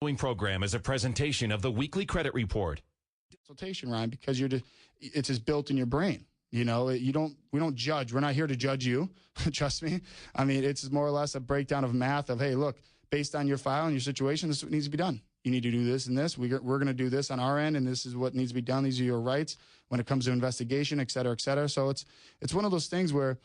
Following program is a presentation of the weekly credit report. Consultation, Ryan, because it's just built in your brain. You know, we don't judge. We're not here to judge you. Trust me. I mean, it's more or less a breakdown of math of, hey, look, based on your file and your situation, this is what needs to be done. You need to do this and this. We're going to do this on our end, and this is what needs to be done. These are your rights when it comes to investigation, et cetera, et cetera. So it's one of those things where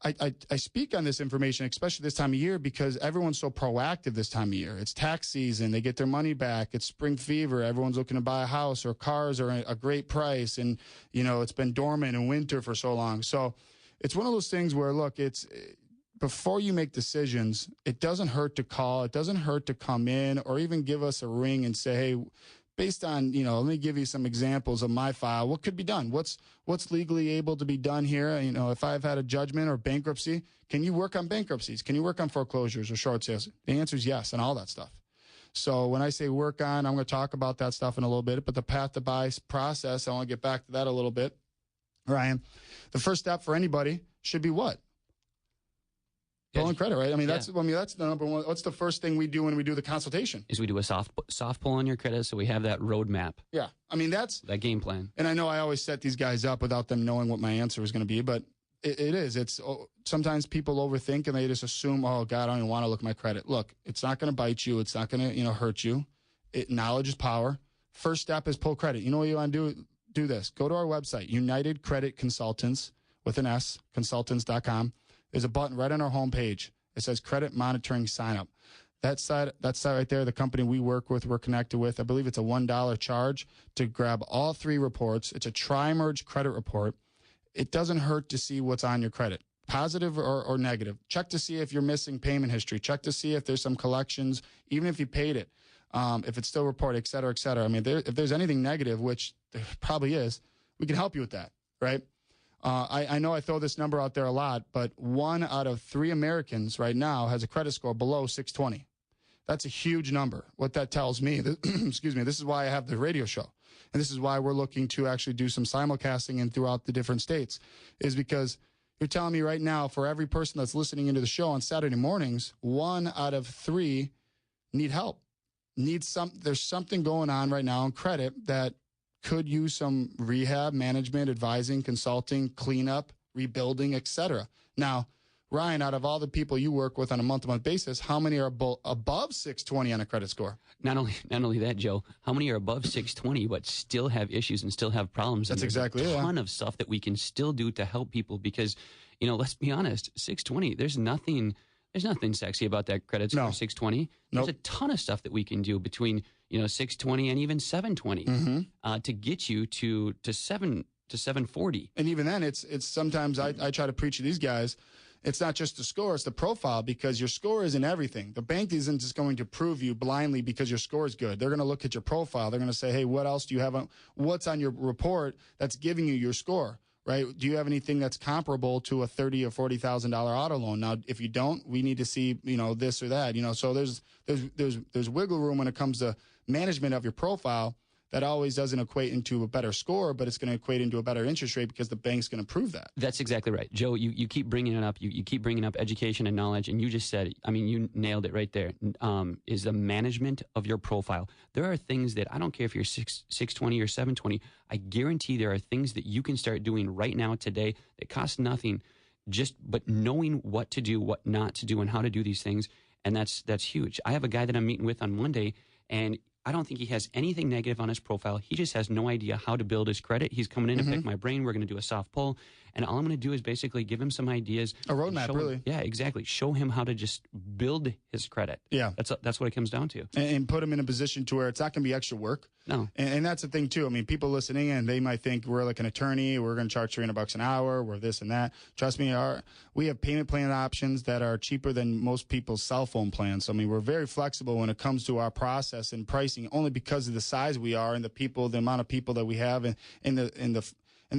I speak on this information, especially this time of year, because everyone's so proactive this time of year. It's tax season. They get their money back. It's spring fever. Everyone's looking to buy a house, or cars are a great price. And, you know, it's been dormant in winter for so long. So it's one of those things where, look, before you make decisions, it doesn't hurt to call. It doesn't hurt to come in or even give us a ring and say, hey, based on, you know, let me give you some examples of my file. What could be done? What's legally able to be done here? You know, if I've had a judgment or bankruptcy, can you work on bankruptcies? Can you work on foreclosures or short sales? The answer is yes, and all that stuff. So when I say work on, I'm going to talk about that stuff in a little bit, but the path to buy process, I want to get back to that a little bit. Ryan, the first step for anybody should be what? Pulling credit, right? I mean, that's the number one. What's the first thing we do when we do the consultation? Is we do a soft pull on your credit, so we have that roadmap. Yeah, I mean that's that game plan. And I know I always set these guys up without them knowing what my answer is going to be, but it is. It's sometimes people overthink and they just assume, oh God, I don't even want to look at my credit. Look, it's not going to bite you. It's not going to hurt you. Knowledge is power. First step is pull credit. You know what you want to do this. Go to our website, United Credit Consultants with an S, consultants.com. There's a button right on our homepage. It says credit monitoring sign up. That site right there, the company we work with, we're connected with, I believe it's a $1 charge to grab all 3 reports. It's a tri-merge credit report. It doesn't hurt to see what's on your credit, positive or negative. Check to see if you're missing payment history. Check to see if there's some collections, even if you paid it, if it's still reported, et cetera, et cetera. I mean, if there's anything negative, which there probably is, we can help you with that, right? I know I throw this number out there a lot, but 1 out of 3 Americans right now has a credit score below 620. That's a huge number. What that tells me, excuse me, this is why I have the radio show. And this is why we're looking to actually do some simulcasting and throughout the different states, is because you're telling me right now, for every person that's listening into the show on Saturday mornings, 1 out of 3 need help. There's something going on right now in credit that could use some rehab, management, advising, consulting, cleanup, rebuilding, etc. Now, Ryan, out of all the people you work with on a month-to-month basis, how many are above 620 on a credit score? Not only that, Joe, how many are above 620 but still have issues and still have problems? That's exactly it. There's a ton of stuff that we can still do to help people because, you know, let's be honest, 620, there's nothing sexy about that credit score, 620. There's a ton of stuff that we can do between, 620 and even 720 to get you to 740. And even then, it's sometimes I try to preach to these guys, it's not just the score, it's the profile, because your score isn't everything. The bank isn't just going to prove you blindly because your score is good. They're going to look at your profile. They're going to say, hey, what else do you have? What's on your report that's giving you your score? Right? Do you have anything that's comparable to a $30,000 or $40,000 auto loan? Now, if you don't, we need to see, this or that. So there's wiggle room when it comes to management of your profile. That always doesn't equate into a better score, but it's going to equate into a better interest rate because the bank's going to prove that. That's exactly right. Joe, you keep bringing it up. You keep bringing up education and knowledge, and you just said, you nailed it right there, is the management of your profile. There are things that, I don't care if you're 620 or 720, I guarantee there are things that you can start doing right now today that cost nothing, but knowing what to do, what not to do, and how to do these things, and that's huge. I have a guy that I'm meeting with on Monday, and I don't think he has anything negative on his profile. He just has no idea how to build his credit. He's coming in to pick my brain. We're going to do a soft pull. And all I'm going to do is basically give him some ideas. A roadmap, really. Yeah, exactly. Show him how to just build his credit. Yeah. That's what it comes down to. And put him in a position to where it's not going to be extra work. No. And that's the thing, too. People listening in, they might think we're like an attorney. We're going to charge $300 an hour. We're this and that. Trust me, we have payment plan options that are cheaper than most people's cell phone plans. So, we're very flexible when it comes to our process and pricing, only because of the size we are and the amount of people that we have and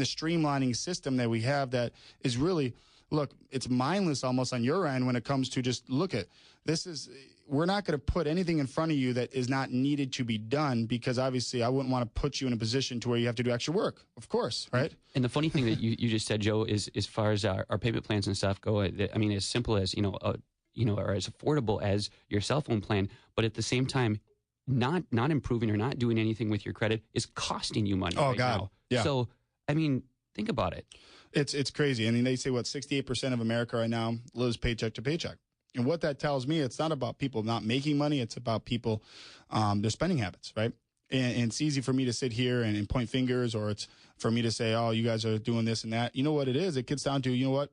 the streamlining system that we have that is really, look, it's mindless almost on your end when it comes to just look at this. We're not going to put anything in front of you that is not needed to be done, because obviously I wouldn't want to put you in a position to where you have to do extra work, of course, right? And the funny thing that you just said, Joe, is as far as our payment plans and stuff go, as simple as, or as affordable as your cell phone plan, but at the same time, not improving or not doing anything with your credit is costing you money now. Yeah. So, I mean, think about it. It's crazy. I mean, they say, 68% of America right now lives paycheck to paycheck. And what that tells me, it's not about people not making money. It's about people, their spending habits, right? And it's easy for me to sit here and point fingers, or it's for me to say, oh, you guys are doing this and that. You know what it is? It gets down to, you know what?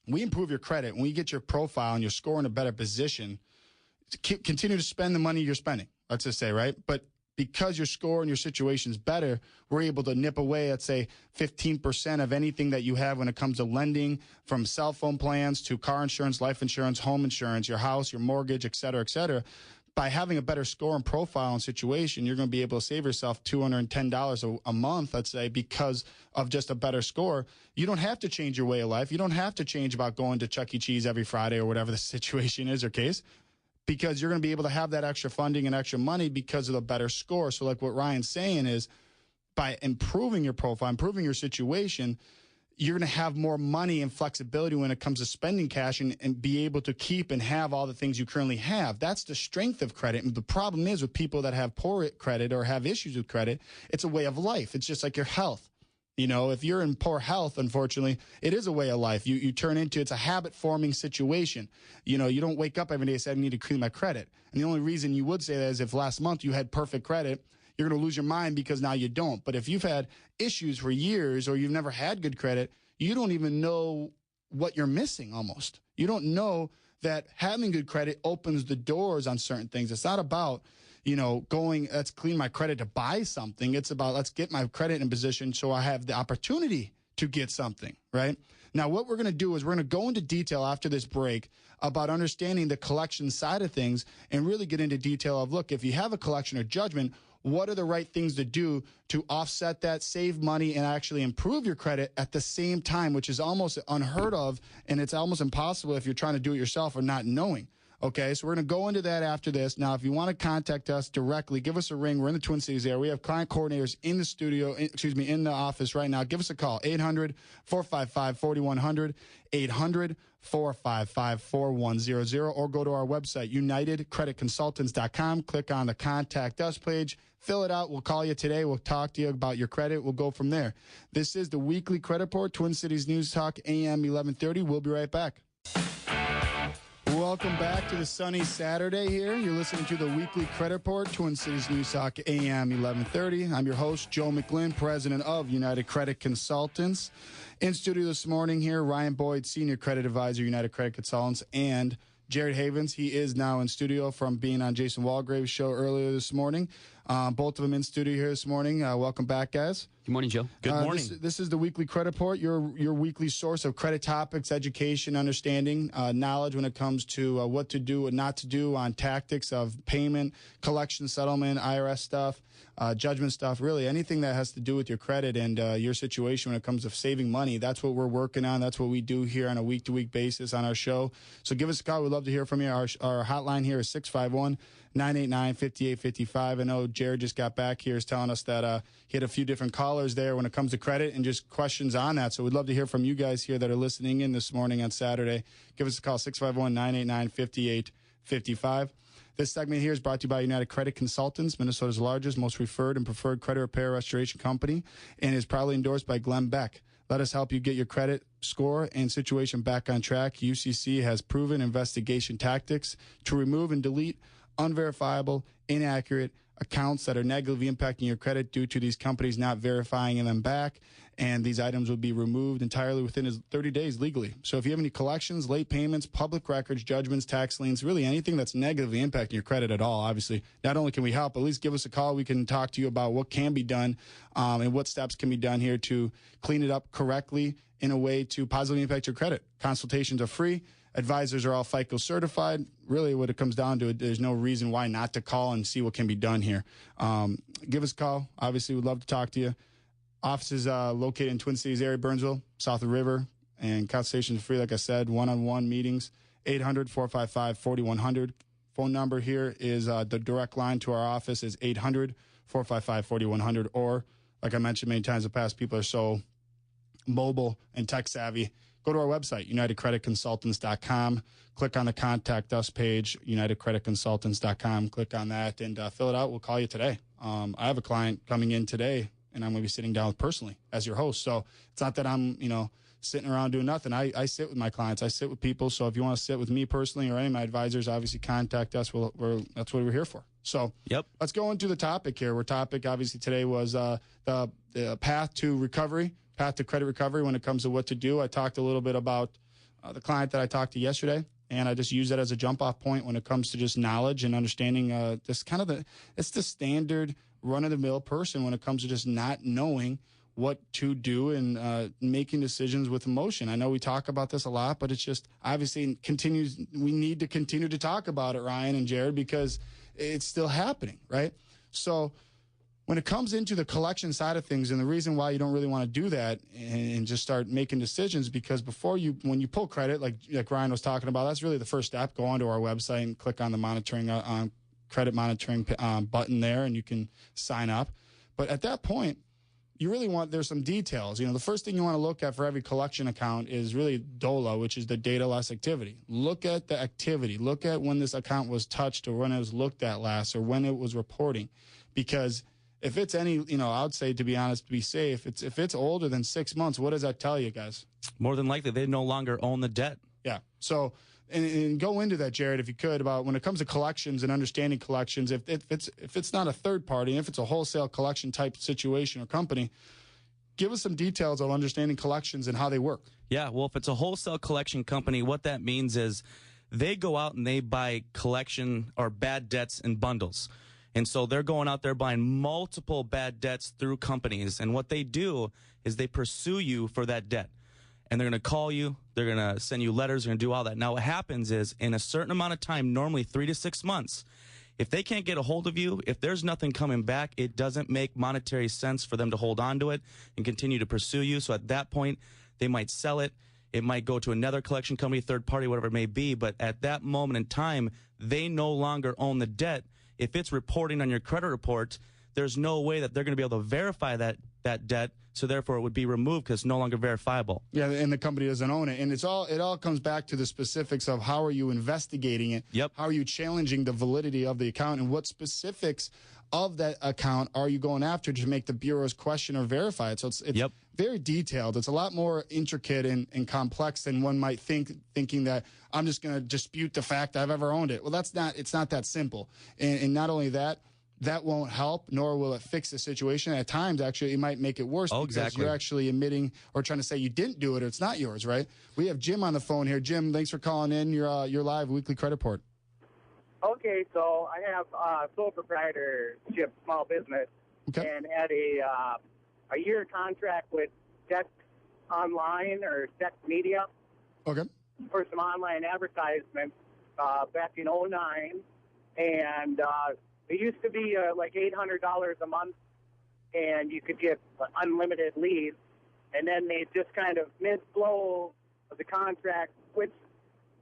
We improve your credit. When you get your profile and your score in a better position, continue to spend the money you're spending, let's just say, right? But because your score and your situation's better, we're able to nip away, let's say, 15% of anything that you have when it comes to lending, from cell phone plans to car insurance, life insurance, home insurance, your house, your mortgage, et cetera, et cetera. By having a better score and profile and situation, you're going to be able to save yourself $210 a month, let's say, because of just a better score. You don't have to change your way of life. You don't have to change about going to Chuck E. Cheese every Friday or whatever the situation is or case, because you're going to be able to have that extra funding and extra money because of the better score. So like what Ryan's saying is, by improving your profile, improving your situation, you're going to have more money and flexibility when it comes to spending cash and be able to keep and have all the things you currently have. That's the strength of credit. And the problem is with people that have poor credit or have issues with credit, it's a way of life. It's just like your health. You know, if you're in poor health, unfortunately, it is a way of life. You turn into, it's a habit-forming situation. You know, you don't wake up every day and say, I need to clean my credit. And the only reason you would say that is if last month you had perfect credit, you're going to lose your mind because now you don't. But if you've had issues for years or you've never had good credit, you don't even know what you're missing almost. You don't know that having good credit opens the doors on certain things. It's not about, you know, going, let's clean my credit to buy something. It's about, let's get my credit in position so I have the opportunity to get something, right? Now, what we're going to do is we're going to go into detail after this break about understanding the collection side of things and really get into detail of, look, if you have a collection or judgment, what are the right things to do to offset that, save money, and actually improve your credit at the same time, which is almost unheard of, and it's almost impossible if you're trying to do it yourself or not knowing. Okay, so we're going to go into that after this. Now, if you want to contact us directly, give us a ring. We're in the Twin Cities area. We have client coordinators in the studio, in the office right now. Give us a call, 800-455-4100, 800-455-4100, or go to our website, UnitedCreditConsultants.com. Click on the Contact Us page. Fill it out. We'll call you today. We'll talk to you about your credit. We'll go from there. This is the Weekly Credit Report, Twin Cities News Talk, AM 1130. We'll be right back. Welcome back to the sunny Saturday here. You're listening to the Weekly Credit Report, Twin Cities News Talk, AM 1130. I'm your host, Joe McGlynn, president of United Credit Consultants. In studio this morning here, Ryan Boyd, senior credit advisor, United Credit Consultants, and Jared Havens. He is now in studio from being on Jason Walgrave's show earlier this morning. Both of them in studio here this morning. Welcome back, guys. Good morning, Joe. Good morning. This is the Weekly Credit Report, your weekly source of credit topics, education, understanding, knowledge when it comes to what to do and not to do on tactics of payment, collection, settlement, IRS stuff, judgment stuff, really anything that has to do with your credit and your situation when it comes to saving money. That's what we're working on. That's what we do here on a week-to-week basis on our show. So give us a call. We'd love to hear from you. Our hotline here is 651-989-5855. I know Jared just got back here is telling us that he had a few different callers there when it comes to credit and just questions on that. So we'd love to hear from you guys here that are listening in this morning on Saturday. Give us a call, 651-989-5855. This segment here is brought to you by United Credit Consultants, Minnesota's largest, most referred and preferred credit repair restoration company, and is proudly endorsed by Glenn Beck. Let us help you get your credit score and situation back on track. UCC has proven investigation tactics to remove and delete unverifiable, inaccurate accounts that are negatively impacting your credit due to these companies not verifying them back. And these items will be removed entirely within 30 days legally. So if you have any collections, late payments, public records, judgments, tax liens, really anything that's negatively impacting your credit at all, obviously, not only can we help, at least give us a call. We can talk to you about what can be done and what steps can be done here to clean it up correctly in a way to positively impact your credit. Consultations are free. Advisors are all FICO certified. Really, what it comes down to, there's no reason why not to call and see what can be done here. Give us a call. Obviously, we'd love to talk to you. Offices located in Twin Cities area, Burnsville, south of the river, and consultations are free, like I said, one-on-one meetings, 800-455-4100. Phone number here is the direct line to our office is 800-455-4100. Or, like I mentioned many times in the past, people are so mobile and tech savvy. go to our website, UnitedCreditConsultants.com. Click on the Contact Us page, UnitedCreditConsultants.com. Click on that and fill it out. We'll call you today. I have a client coming in today, and I'm going to be sitting down with personally as your host. So it's not that I'm, sitting around doing nothing. I sit with my clients. I sit with people. So if you want to sit with me personally or any of my advisors, obviously contact us. That's what we're here for. So Let's go into the topic here. Our topic obviously today was the path to recovery, path to credit recovery when it comes to what to do. I talked a little bit about the client that I talked to yesterday, and I just use that as a jump-off point when it comes to just knowledge and understanding it's the standard run-of-the-mill person when it comes to just not knowing what to do and making decisions with emotion. I know we talk about this a lot, but it's just obviously we need to continue to talk about it, Ryan and Jared, because it's still happening, right? So when it comes into the collection side of things, and the reason why you don't really want to do that and just start making decisions, because when you pull credit, like Ryan was talking about, that's really the first step. Go onto our website and click on the monitoring credit monitoring button there, and you can sign up. But at that point, you really there's some details. The first thing you want to look at for every collection account is really DOLA, which is the data less activity. Look at the activity. Look at when this account was touched or when it was looked at last or when it was reporting. Because if it's any, I'd say, to be honest, to be safe, if it's older than 6 months, what does that tell you, guys? More than likely, they no longer own the debt. Yeah. So, and go into that, Jared, if you could, about when it comes to collections and understanding collections, if it's not a third party, if it's a wholesale collection type situation or company, give us some details of understanding collections and how they work. Yeah, well, if it's a wholesale collection company, what that means is they go out and they buy collection or bad debts in bundles. And so they're going out there buying multiple bad debts through companies. And what they do is they pursue you for that debt. And they're going to call you. They're going to send you letters. They're going to do all that. Now, what happens is in a certain amount of time, normally 3 to 6 months, if they can't get a hold of you, if there's nothing coming back, it doesn't make monetary sense for them to hold on to it and continue to pursue you. So at that point, they might sell it. It might go to another collection company, third party, whatever it may be. But at that moment in time, they no longer own the debt. If it's reporting on your credit report, there's no way that they're going to be able to verify that debt, so therefore it would be removed because it's no longer verifiable. Yeah, and the company doesn't own it. And it all comes back to the specifics of how are you investigating it? Yep. How are you challenging the validity of the account, and what specifics of that account are you going after to make the bureaus question or verify it? So it's very detailed. It's a lot more intricate and complex than one might think, thinking that I'm just going to dispute the fact I've ever owned it. Well, it's not that simple. And not only that won't help, nor will it fix the situation. At times, actually, it might make it worse because you're actually admitting or trying to say you didn't do it or it's not yours, right? We have Jim on the phone here. Jim, thanks for calling in. You're live weekly credit report. Okay, so I have sole proprietorship small business and had a year contract with Dex Online or Dex Media for some online advertisements back in 2009. And it used to be like $800 a month, and you could get unlimited leads. And then they just kind of mid-flow of the contract switched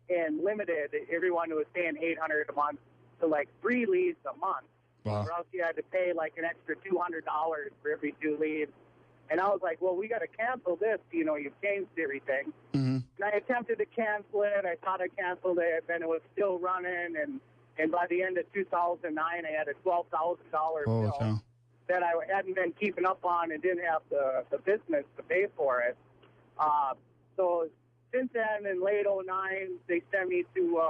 and limited everyone who was paying $800 a month to like 3 leads a month. Wow. Or else you had to pay like an extra $200 for every 2 leads. And I was like, well, we got to cancel this. You've changed everything. Mm-hmm. And I attempted to cancel it. I thought I canceled it, and it was still running. And by the end of 2009, I had a $12,000 bill that I hadn't been keeping up on and didn't have the business to pay for it. So since then, in late 2009, they sent me to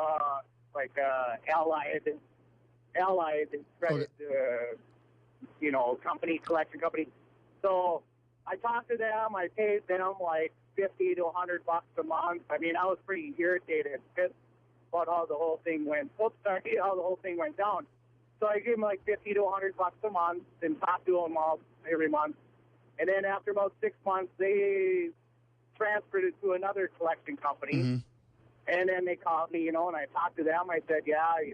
Allied credit, collection company. So I talked to them. I paid them like $50 to $100 a month. I mean, I was pretty irritated about how the whole thing went. How the whole thing went down. So I gave them like $50 to $100 a month and talked to them all every month. And then after about 6 months, they transferred it to another collection company. Mm-hmm. And then they called me, and I talked to them. I said, yeah, I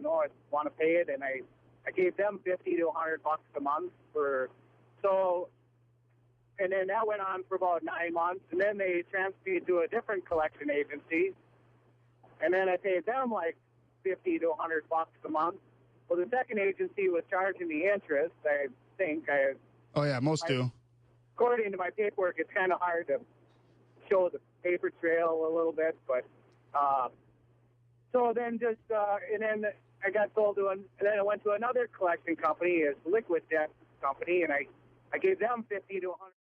want to pay it. And I gave them $50 to $100 a month and then that went on for about 9 months. And then they transferred me to a different collection agency. And then I paid them like $50 to $100 a month. Well, the second agency was charging me interest, I think. Most do. According to my paperwork, it's kind of hard to show paper trail a little bit, but so then and then I got sold to, and then I went to another collection company, a liquid debt company, and I gave them $50 to $100.